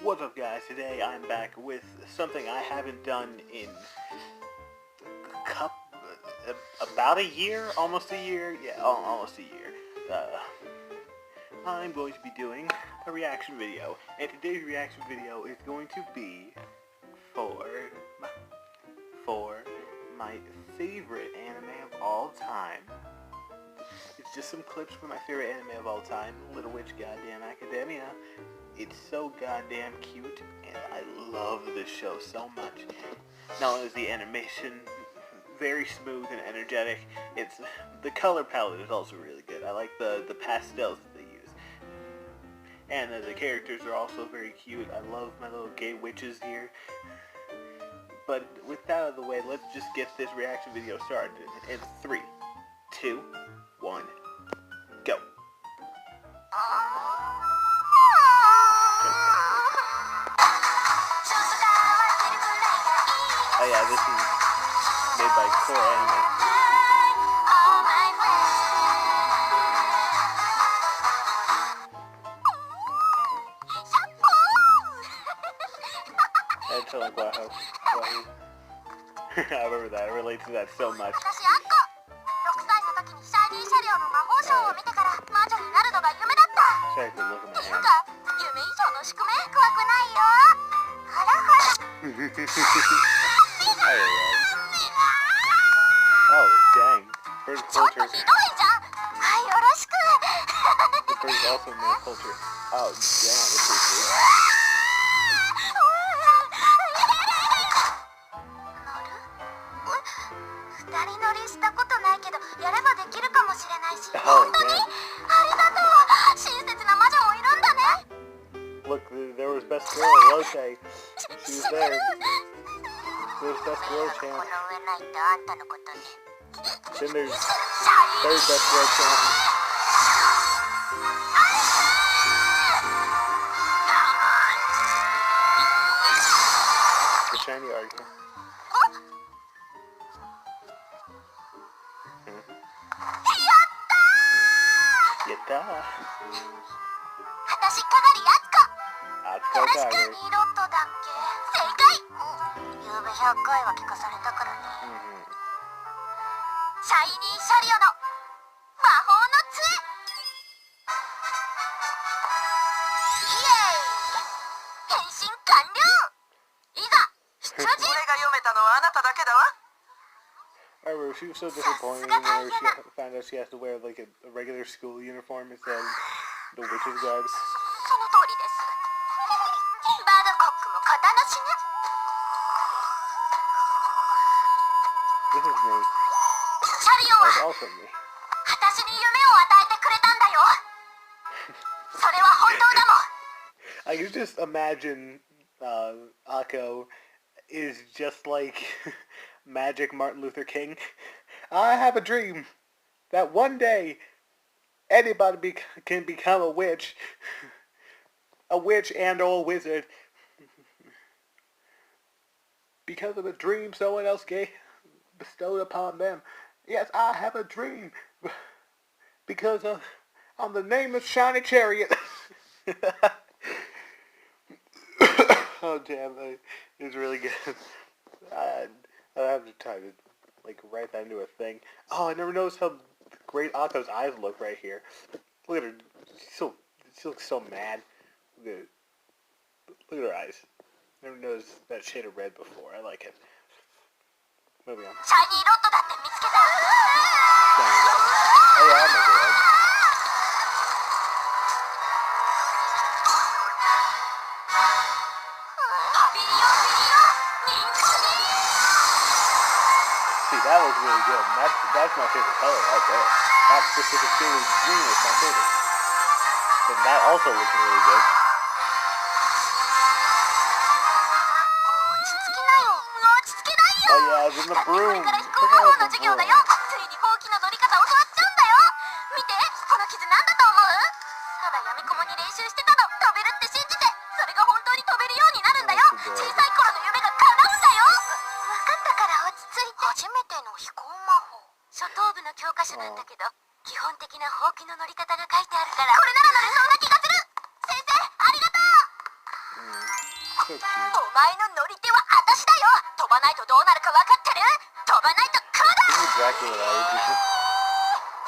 What's up, guys? Today I'm back with something I haven't done in about a year, almost a year. Yeah, almost a year. I'm going to be doing a reaction video, and today's reaction video is going to be for my favorite anime of all time. It's just some clips from my favorite anime of all time, Little Witch Goddamn Academia. It's so goddamn cute, and I love this show so much. Not only is the animation very smooth and energetic, the color palette is also really good. I like the pastels that they use. And the characters are also very cute. I love my little gay witches here. But with that out of the way, let's just get this reaction video started. In 3, 2, 1, go. Oh yeah, this is made by Core Anime. It's so like Wahoo. I remember that. I relate to that so much. Sorry to look at my hand. Oh, dang. First culture. The first also male culture. Oh, damn, this is weird. Oh, damn. Look, there was Best Girl, Roche. She was there. There's Best Girl Champ. Then there's third Best Girl Champ. The shiny argument. Yatta! I remember she was so disappointed whenever she found out she has to wear like a regular school uniform instead of the witch's garb. This is me. That's also me. I can just imagine Akko is just like Magic Martin Luther King. I have a dream that one day anybody can become a witch and or a wizard because of a dream someone else bestowed upon them. Yes, I have a dream because on the name of Shiny Chariot. Oh damn, it's really good. I have to try to like write that into a thing. Oh, I never noticed how great Akko's eyes look right here. Look at her. She looks so mad. Look at her eyes. Never noticed that shade of red before. I like it. Moving on. Oh yeah, I'm red. See, that looks really good. That's my favorite color right there. That specific shade of green is my favorite. And that also looks really good. Oh yeah, then the broom. Check out the broom. So cute. お前の乗り手は私だよ。飛ばないとどうなるか分かってる？飛ばないとこうだ。 This is exactly what I would do.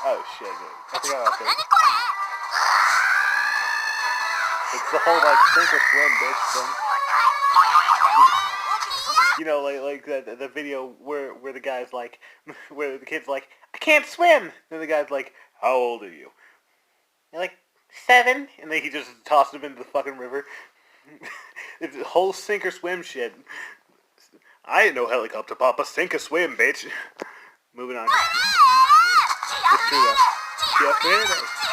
Oh shit, I forgot about 何 this. これ？ It's the whole like sink or swim bitch thing. You know, like the video where the guy's like, where the kid's like, I can't swim. Then the guy's like, how old are you? You're like 7, and then he just tossed him into the fucking river. It's a whole sink or swim shit. I ain't no helicopter papa, sink or swim, bitch. Moving on. It's true though. Tia Frere.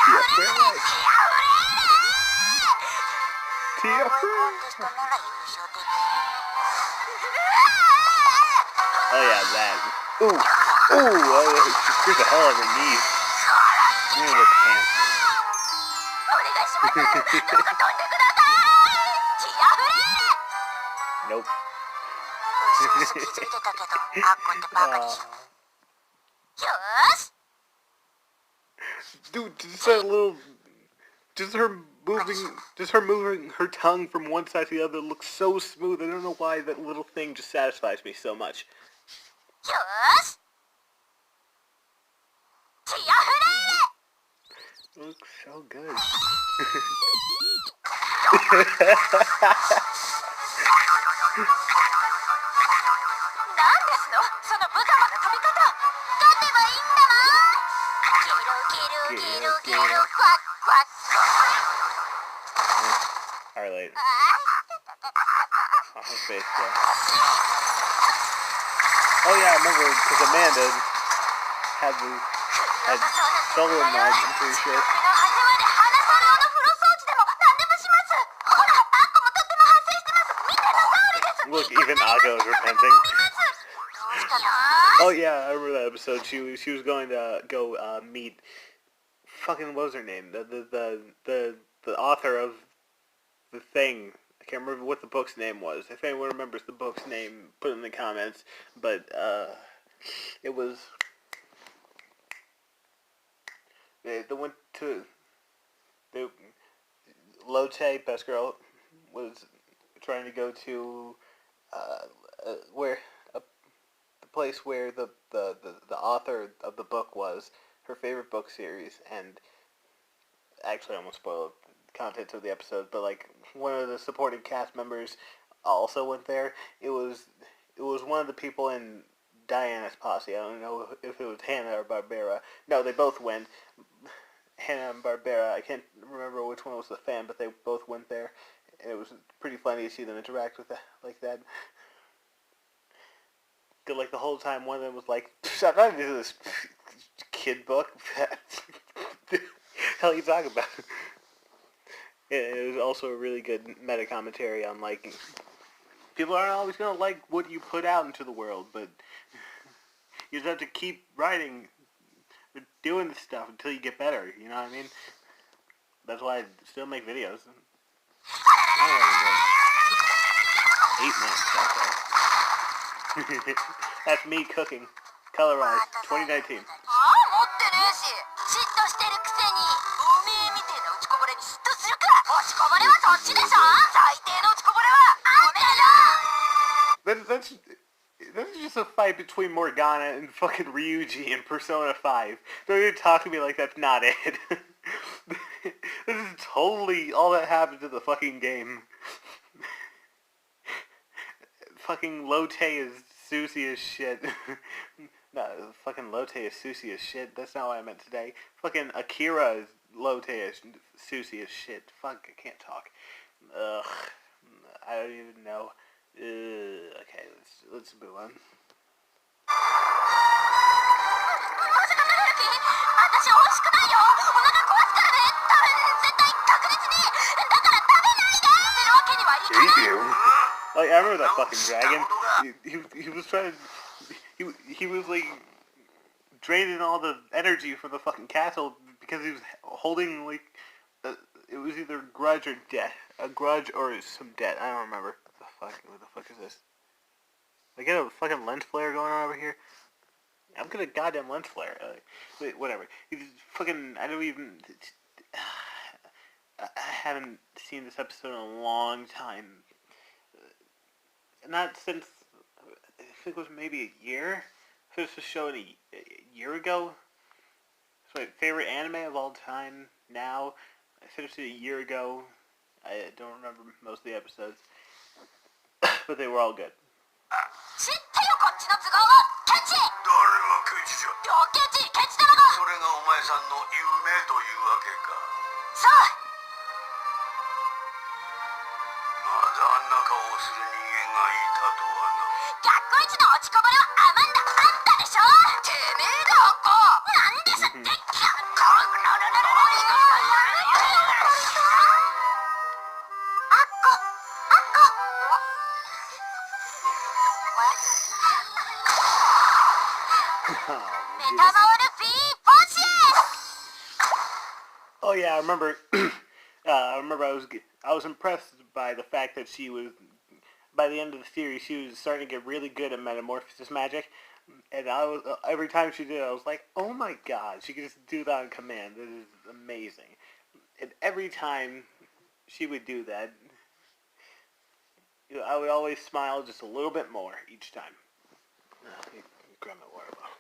Tia Frere. Tia Frere. Oh yeah, that. Ooh, she screwed the hell out of her knees. Give me those pants. Nope. Dude, just that little, just her moving her tongue from one side to the other looks so smooth. I don't know why that little thing just satisfies me so much. It looks so good. Alright. Oh, her face, yeah. Oh yeah, I remember, because Amanda had stolen mine, I'm pretty sure. Look, even Akko is repenting. Oh yeah, I remember that episode. She was going to go meet fucking, what was her name? The author of the thing. I can't remember what the book's name was. If anyone remembers the book's name, put it in the comments. But it was the one to the Lotte, best girl, was trying to go to where the place where the author of the book was, her favorite book series, and actually I almost spoiled the contents of the episode, but like one of the supporting cast members also went there. It was one of the people in Diana's posse. I don't know if it was Hannah or Barbera. No, they both went. Hannah and Barbera. I can't remember which one was the fan, but they both went there. And it was pretty funny to see them interact with that, like that. Like the whole time, one of them was like, "I'm not into this kid book." The hell are you talking about? It was also a really good meta commentary on like people aren't always gonna like what you put out into the world, but you just have to keep writing, doing this stuff until you get better. You know what I mean? That's why I still make videos. I don't know, 8 minutes. That's me cooking. Colorized 2019. That's just a fight between Morgana and fucking Ryuji in Persona 5. Don't even talk to me like that's not it. This is totally all that happened to the fucking game. Fucking Lotte is Susie as shit. No, fucking Lotte is Susie as shit. That's not what I meant today. Fucking Akira is Lotte as Susie as shit. Fuck, I can't talk. Ugh. I don't even know. Okay, let's move on. Like, I remember that fucking dragon. He was trying to... He was, like, draining all the energy from the fucking castle because he was holding, like... it was either grudge or debt. A grudge or some debt. I don't remember. What the fuck is this? I get a fucking lens flare going on over here? I'm gonna goddamn lens flare. Wait, whatever. He's fucking... I don't even... I haven't seen this episode in a long time. not since, I think it was maybe a year. Finished the show a year ago. It's my favorite anime of all time now. I finished it a year ago. I don't remember most of the episodes. But they were all good. 知ってよこっちの都合はケチ。誰がケチじゃ。両ケチケチだろが。それがお前さんの夢というわけか。そう。まだあんな顔をする人間がいたとはな。学校一の落ちこぼれはアマンダあんたでしょ。てめえだアッコ。なんですって。Oh yeah, I remember. I remember. I was impressed by the fact that she was. By the end of the series, she was starting to get really good at metamorphosis magic, and I was every time she did, I was like, "Oh my god, she could just do that on command. This is amazing." And every time she would do that, I would always smile just a little bit more each time. Grab my water bottle.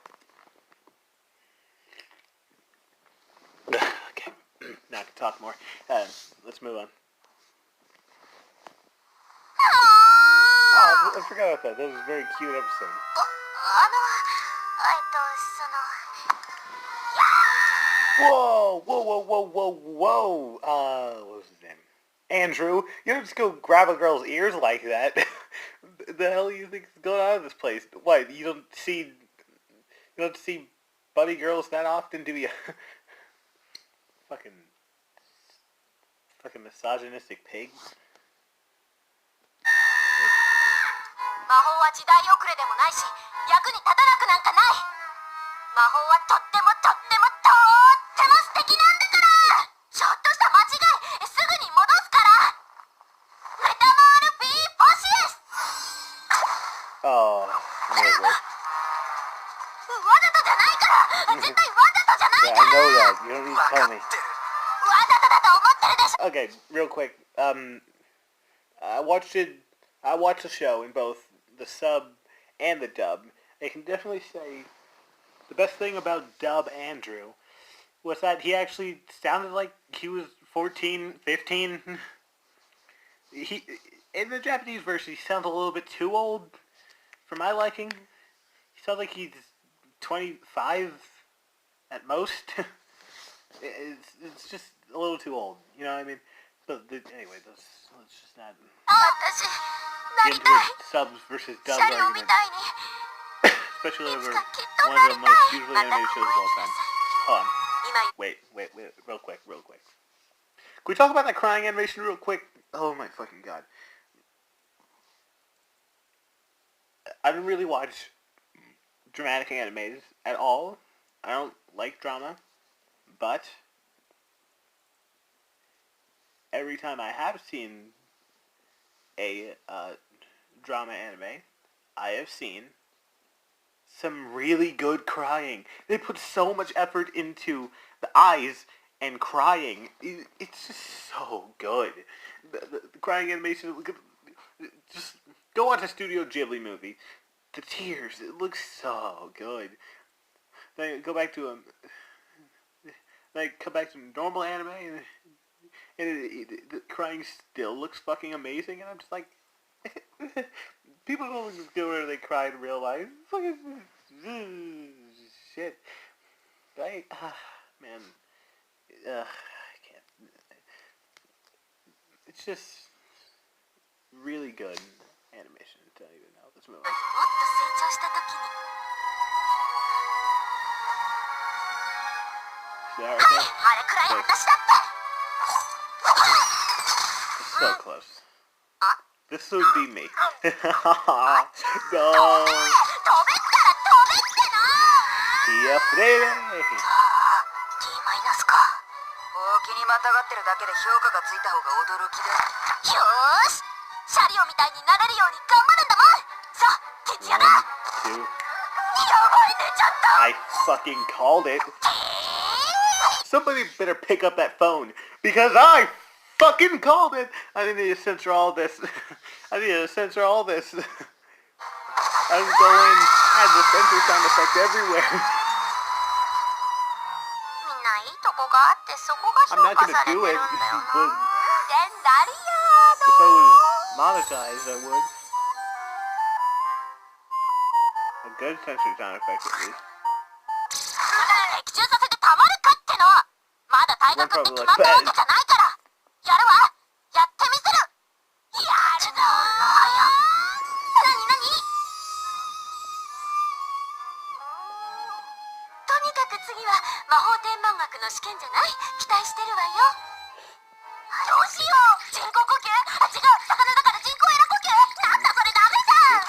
Okay, now I can talk more. Let's move on. Oh, I forgot about that. That was a very cute episode. Whoa, whoa, whoa, whoa, whoa, whoa. What was his name? Andrew. You don't just go grab a girl's ears like that. The hell do you think is going on in this place? What, you don't see buddy girls that often, do you? Fucking misogynistic pig. 魔法は時代遅れでもないし役に立たなくなんかない。魔法はとってもとってもとっても素敵なんだから。ちょっとした間違いすぐに戻すから。メタモルフィーポシエス。 Oh, wait. わざとじゃないから絶対わざとじゃない Yeah, か I know ら。 that. You don't need to tell me. わざとだと思ってるでしょ。 Okay, real quick. I watched the show in both the sub and the dub. I can definitely say the best thing about Dub Andrew was that he actually sounded like he was 14, 15. He in the Japanese version, he sounds a little bit too old for my liking. He sounds like he's 25 at most. It's just a little too old, you know what I mean? But anyway, let's just not get into the subs versus dubs argument. Especially over one of the most beautifully animated shows of all time. Hold on. Wait, real quick. Can we talk about that crying animation real quick? Oh my fucking god. I don't really watch dramatic animes at all. I don't like drama. But every time I have seen a drama anime, I have seen some really good crying. They put so much effort into the eyes and crying. It's just so good. The crying animation, just go watch a Studio Ghibli movie. The tears, it looks so good. Then go back to come back to normal anime, and the crying still looks fucking amazing, and I'm just like, people don't go where they cry in real life. Fucking shit. Right? Man. I can't. It's just really good animation. I don't even know. Let's move on. See that right there? It's so close. This would be me. No. Be afraid. 大きにまたがってるだけで評価がついた方が驚きだ。よーし、シャリオみたいになれるように頑張るんだもん。さあ、徹夜だ。1, 2. やばい、寝ちゃった。 I fucking called it. Somebody better pick up that phone because I fucking called it! I need to censor all this. I need to censor all this. I just go in, add the censor sound effect everywhere. I'm not gonna do it, but if I was monetized, I would. A good censor sound effect, at least. One probably like that.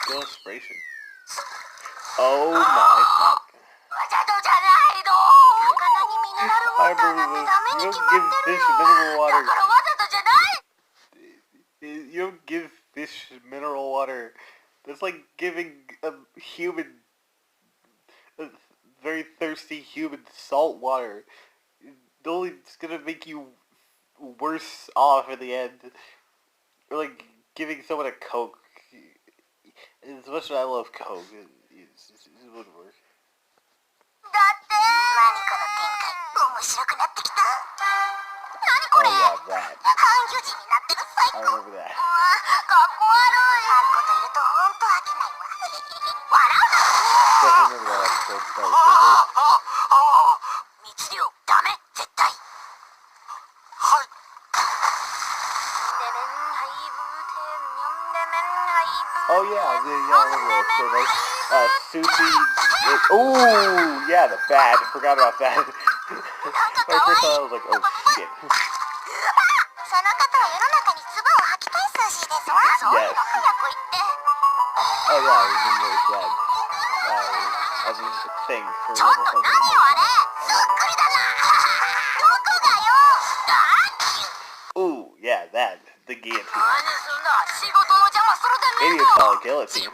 Illustration. Oh my fuck. I believe this. You don't give fish mineral water. You don't give fish mineral water. That's like giving a human, a very thirsty human, salt water. It's gonna make you worse off in the end. Or like giving someone a Coke. As much as I love Coke, it wouldn't work. Oh yeah, that. I remember that. Definitely remember that episode. Oh yeah, I remember that. Sushi. Ooh, yeah, the bat. Forgot about that. When I first saw it, I was like, oh shit. Yes. Oh yeah, I remember that. As a thing for level Ooh, yeah, that. The guillotine. Idiots call it guillotine.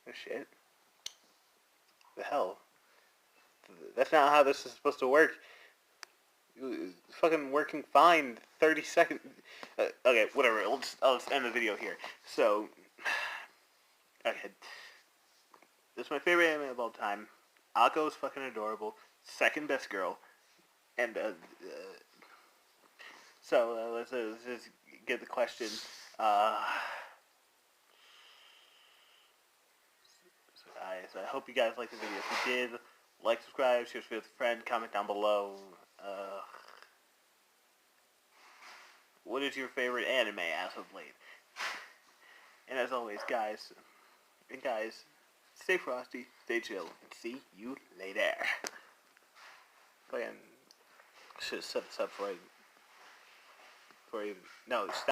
Oh shit. The hell? That's not how this is supposed to work. It's fucking working fine. 30 seconds. Okay, whatever. I'll just end the video here. So, okay. This is my favorite anime of all time. Akko is fucking adorable. Second best girl. And, so, let's just get the question. So I hope you guys liked the video. If you did, like, subscribe, share with a friend, comment down below. What is your favorite anime as of late? And as always, guys, stay frosty, stay chill, and see you later. Should have set this up before I no, stop.